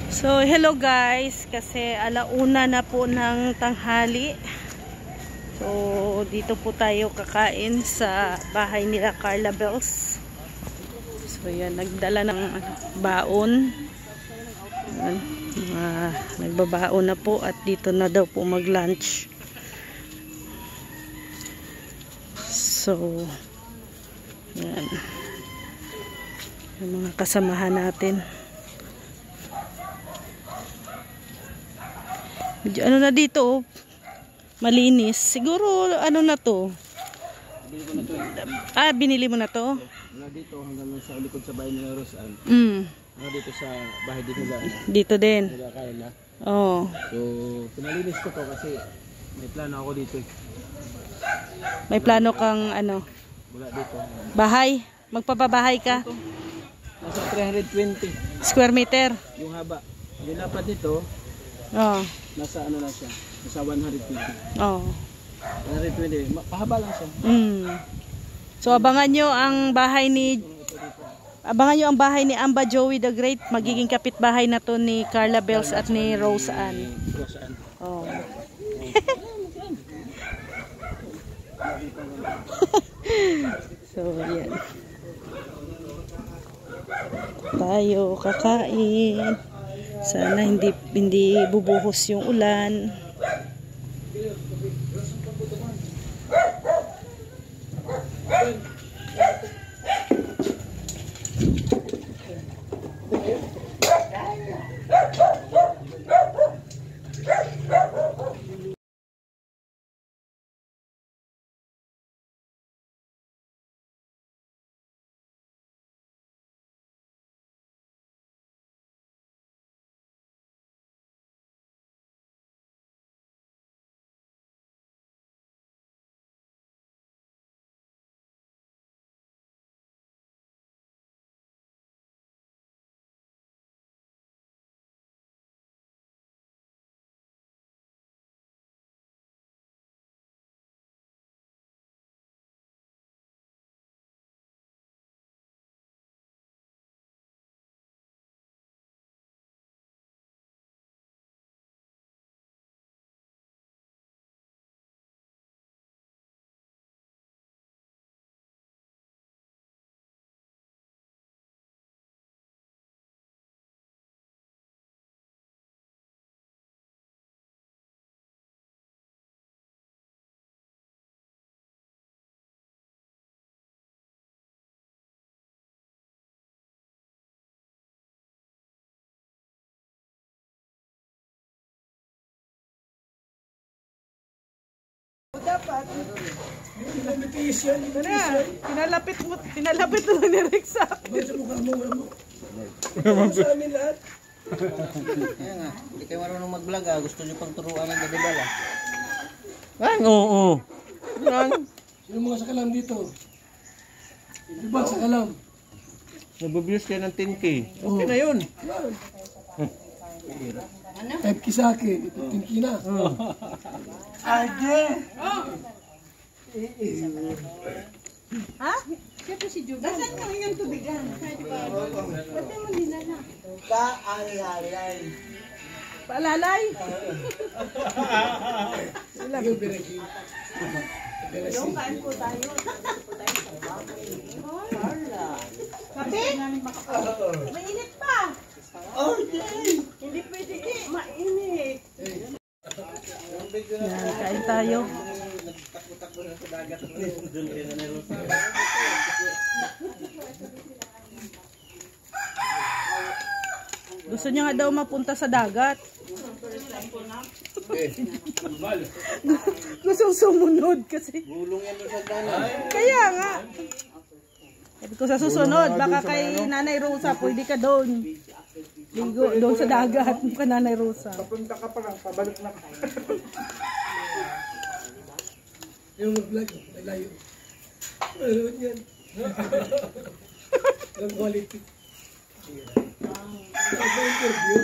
So, hello guys, kasi alauna na po ng tanghali. So, dito po tayo kakain sa bahay nila Carla Bells. So, yan, nagdala ng baon. Yan, nagbabaon na po at dito na daw po mag-lunch. So, yan. Yung mga kasamahan natin. Ano na dito, malinis. Siguro, ano na to? Binili mo na to? Wala dito hanggang sa likod sa bahay nila Rosan. Wala dito sa bahay din nila. Dito din? Nila Carla. Oo. So, pinalinis ko to kasi may plano ako dito. May plano kang ano? Wala dito. Bahay? Magpapabahay ka? Ito, nasa 320 square meter? yung haba. Yung lapad nito, Oo. nasa ano lang siya. Nasa 120. Oo. 120. Pahaba lang siya. So, abangan nyo ang bahay ni Amba Joey the Great. Magiging kapitbahay na to ni Carla Bells at ni Rose Ann. Oh. So, yan. Tayo kakain. Sana hindi bubuhos yung ulan. Dapat pinalapit mo ni Rex sa akin. Sa amin lahat. Kaya nga, hindi kayo marunong mag-vlog ah. Gusto nyo pang turuan ng gadibala. Oo. Yung mga sakalam dito. Diba sakalam? Nabubiyos kayo ng 10K. Okay na yun. 5K sa akin, 15K na. Ade! Ha? Siya po si Jugan. Nasaan mo yung tubigan? Pati mo dinala. Paalalay. Paalalay? Yung kain po tayo. Kape? Mainit pa. Hindi pwede mainit. Yan, kain tayo. Gusto niya nga daw mapunta sa dagat. Gustong sumunod kasi. gulong yan doon sa dagat. Kaya nga. Sabi ko sa susunod, baka kay Nanay Rosa, pwede ka doon. Ligo doon sa dagat ka Nanay Rosa. Papunta ka pa lang, pabalik na ka. Yung vlog, layo. Ano yan? Ang quality. Interview.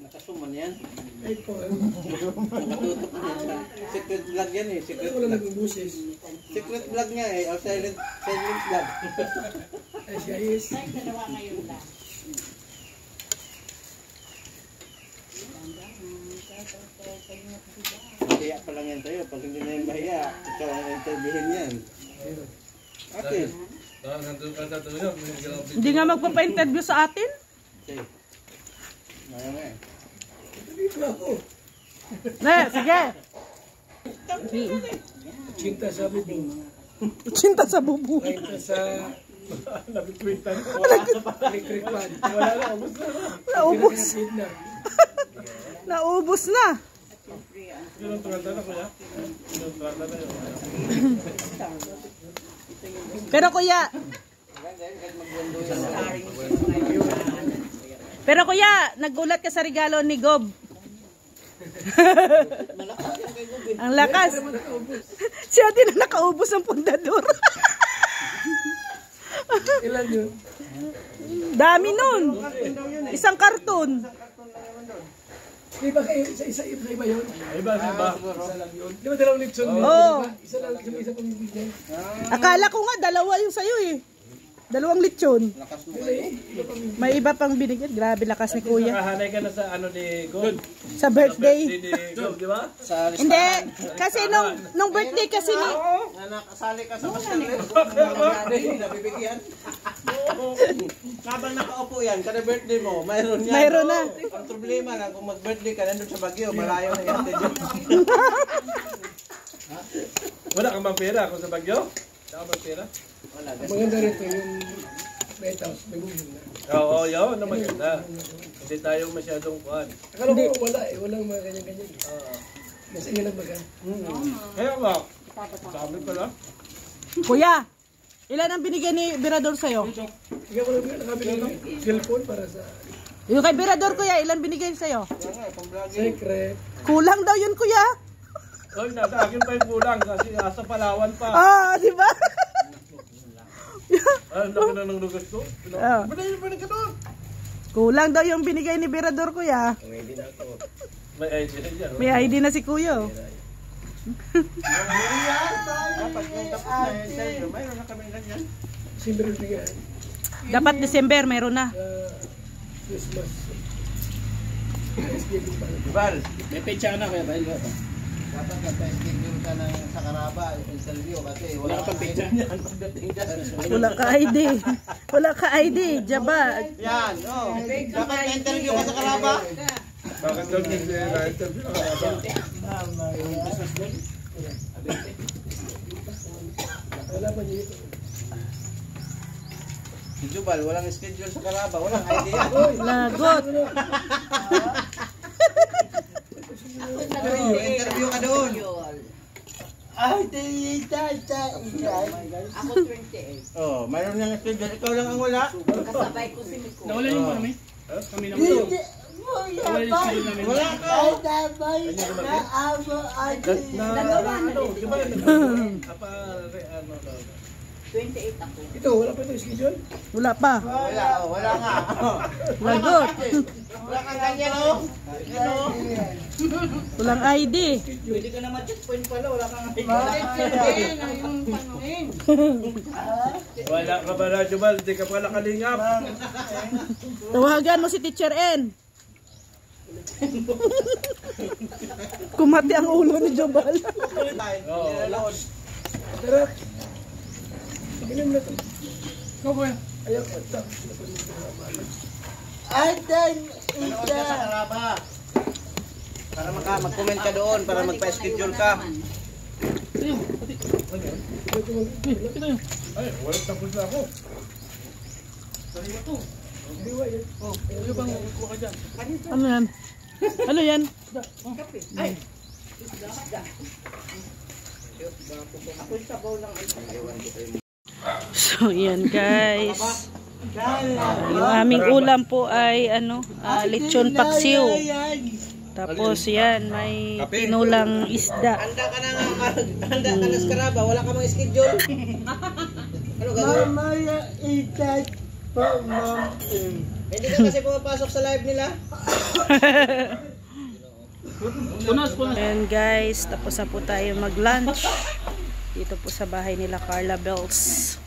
Nakasuman yan. Ay po. Nakatutok na yan. Secret vlog yan eh. Wala naging buses. Secret vlog niya eh. O silent vlog. Ay siya is. Kaya pa lang yan sa'yo. Pag hindi na yung mahiya, ikaw ang interviewin yan. Okay. Hindi nga magpapa-interview sa atin. Okay. Maya nga eh. Sige. Cinta sa bubong. Cinta sa bubu. Cinta sa labitwitan. Electric fan. Wala na, ubos na. Naubos. Na. Naubos na. Yun ang tuwalta na kuya. Pero kuya, nagulat ka sa regalo ni Gob. Ang lakas. Siya din na nakaubos ng pundador. Ilan yun? Dami nun. Isang karton. Di ba kayo, isa iba yun? Iba. Isa lang yun. Di ba dalawang lechon? Oo. Isa lang, isa pang bibigyan. Akala ko nga dalawa yung sayo eh. Dalawang lechon. May iba pang binigyan. Grabe lakas ni kuya. Nakahanay ka na sa ano ni God? Sa birthday. Ni God, di ba? Sa listahan. Hindi. Kasi nung birthday kasi ni... Nakasali ka sa masterlet. Nabibigyan. Habang nakaupo yan, kada birthday mo, mayroon yan. Mayroon na. Ang problema lang, kung mag-birthday ka, nandun sa Baguio, malayo na yan. Wala kang bang pera kung sa Bagyo? Wala kang bang pera? Wala. Maganda rito yung lighthouse, may bubong na. Oo, yun ang maganda. Hindi tayo masyadong kuhan. Akala ko wala eh, walang mga ganyan-ganyan. Nasa inyo lang baga. Kaya ba? Sabi pala. Kuya, ilan ang binigay ni Birador sa'yo? Ikaw ko lang nakabili ng cellphone para sa Yung kay Birador kuya, ilan binigay sa'yo? secret. Kulang daw yun kuya. Oy, nasa akin pa yung kulang kasi nasa Palawan pa. Di ba? Ang laki na ng lugas ko. Pwede pa rin ka doon. Kulang daw yung binigay ni Birador kuya. May ID na dyan. May ID na si kuya. Dapat yung tapos na yan sa'yo, mayroon na kami ganyan. Simple bigyan. Dapat December meron na. Christmas. Val, May pecha na kaya ba? dapat nagpa-schedule ka ng sa Karaba, interview kasi wala kang picture niyan pagdating dyan. Wala ka ID. Wala ka ID. Jaba. Yan, oh. Dapat na-interview ka sa Karaba. Bakit daw nag-interview ka? Wala pa dito. Si Jubal, walang schedule sa Karaba, walang idea. Lagot. Interview ka doon. Ako 28. Oh, mayroon niyang schedule. Ikaw lang ang wala. Kasabay ko si Miko. Nawala yung kami? Kami naman. Hindi. Wala ka. Ay, sabay na amo ate. Nagawa na rin. Di ba yun? Apa, ano daw? 28 ako. Ito, wala pa ito schedule? Wala pa. Wala, oh, wala nga. Lagot. Wala kang ganyan, oh. Yan, oh. Walang ID. Pwede ka naman checkpoint pala, wala kang Wala ka ba na, Jubal? Di ka pala kalingap. Tawagan mo si Teacher N. Kumati ang ulo ni Jobal. Oo. Tara. Tingnan mo na ito. Ikaw ba? Ayaw ko. Adan Manood ka sa Karaba. Para mag-comment ka doon, para magpa-schedule ka. Ay, wala tapos na ako. Ano yan? Ano yan? So yan guys. Yung aming ulam po ay lechon paksiw. Tapos yan, may tinulang isda. Handa ka na nga, handa ka na sa Karaba, wala ka mang schedule. Ano gagawin? mamaya itat po ma'am. Hindi ka kasi pumapasok sa live nila. Ayan guys, tapos na po tayo mag-lunch. Dito po sa bahay nila Carla Bells.